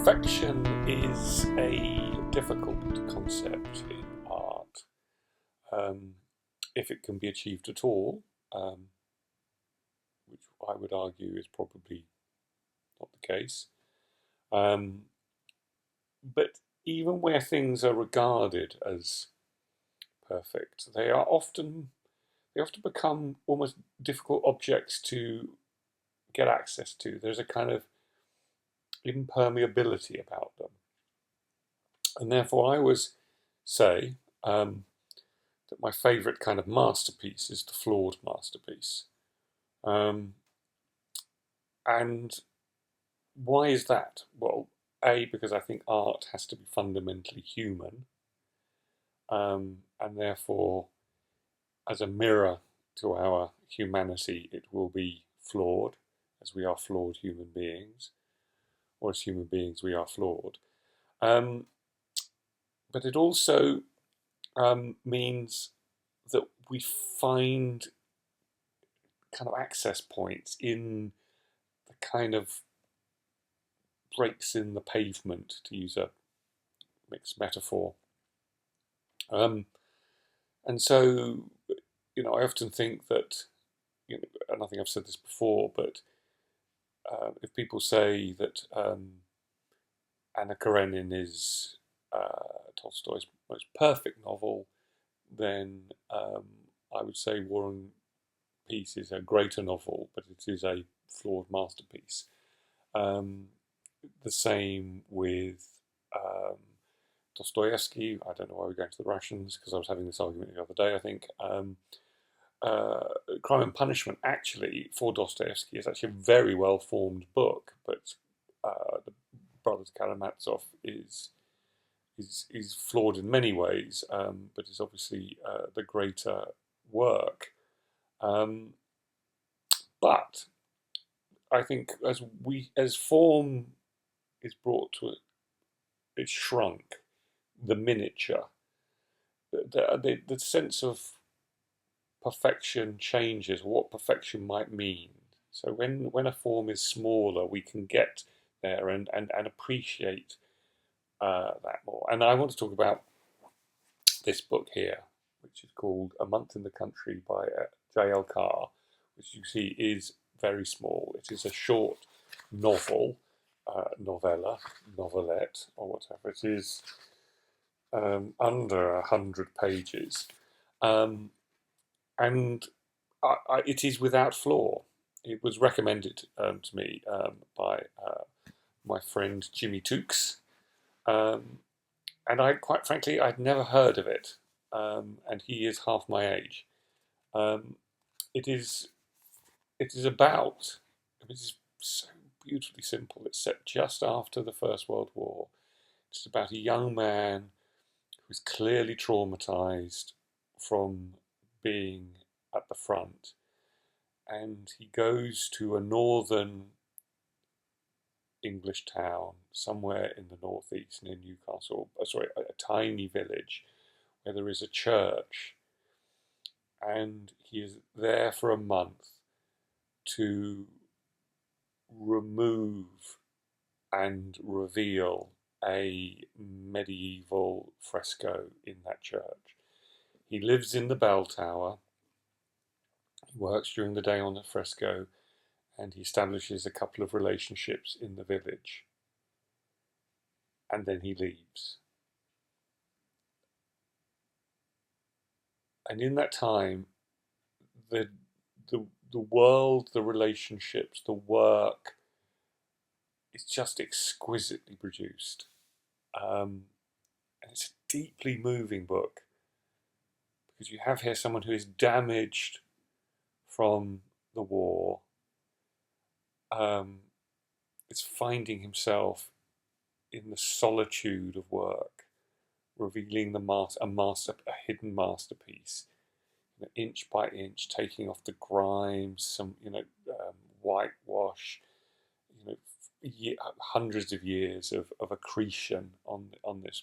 Perfection is a difficult concept in art, if it can be achieved at all, which I would argue is probably not the case. Um, but even where things are regarded as perfect, they often become almost difficult objects to get access to. There's a kind of impermeability about them. And therefore, I always say that my favourite kind of masterpiece is the flawed masterpiece. Um, and why is that? Well, A, because I think art has to be fundamentally human, and therefore, as a mirror to our humanity, it will be flawed, as we are flawed human beings, or as human beings, we are flawed. Um, but it also means that we find kind of access points in the kind of breaks in the pavement, to use a mixed metaphor. Um, and so, I often think that, and I think I've said this before, but if people say that Anna Karenina is Tolstoy's most perfect novel, then I would say War and Peace is a greater novel, but it is a flawed masterpiece. The same with Dostoevsky. I don't know why we're going to the Russians, because I was having this argument the other day, I think. Crime and Punishment, actually, for Dostoevsky, is actually a very well formed book, but the Brothers Karamazov is flawed in many ways, but is obviously the greater work. But I think as form is brought to it, it's shrunk. The miniature, the sense of perfection changes. What perfection might mean. So when a form is smaller, we can get there and appreciate that more. And I want to talk about this book here, which is called A Month in the Country by J.L. Carr, which you see is very small. It is a short novel, novella, novelette, or whatever it is, under 100 pages. And it is without flaw. It was recommended to me by my friend Jimmy Tookes, and I, quite frankly, I'd never heard of it, and he is half my age. Um, it is about. It is so beautifully simple. It's set just after the First World War. It's about a young man who's clearly traumatized from being at the front, and he goes to a northern English town somewhere in the northeast near Newcastle. Sorry, a tiny village where there is a church, and he is there for a month to remove and reveal a medieval fresco in that church. He lives in the bell tower. He works during the day on the fresco, and he establishes a couple of relationships in the village. And then he leaves. And in that time, the the world, the relationships, the work is just exquisitely produced. And it's a deeply moving book, because you have here someone who is damaged from the war. It's finding himself in the solitude of work, revealing a hidden masterpiece, inch by inch, taking off the grimes, some whitewash, hundreds of years of accretion on this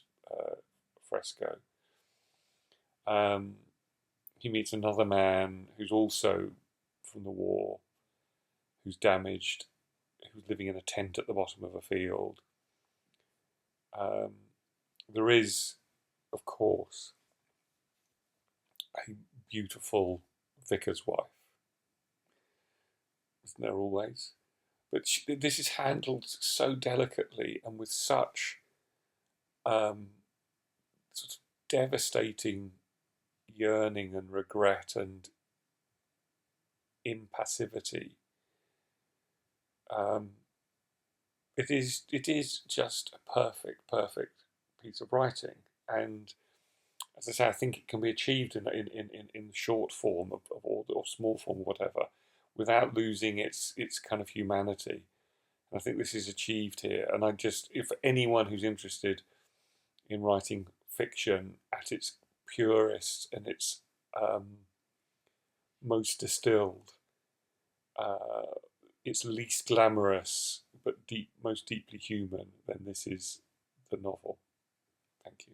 fresco. He meets another man who's also from the war, who's damaged, who's living in a tent at the bottom of a field, There is, of course, a beautiful vicar's wife, isn't there always? But this is handled so delicately and with such um, sort of devastating yearning and regret and impassivity. Um, it is just a perfect piece of writing, and as I say, I think it can be achieved in short form or small form, whatever, without losing its kind of humanity. And I think this is achieved here. And I just, if anyone who's interested in writing fiction at its purest and its most distilled, uh, its least glamorous but most deeply human, then this is the novel. Thank you.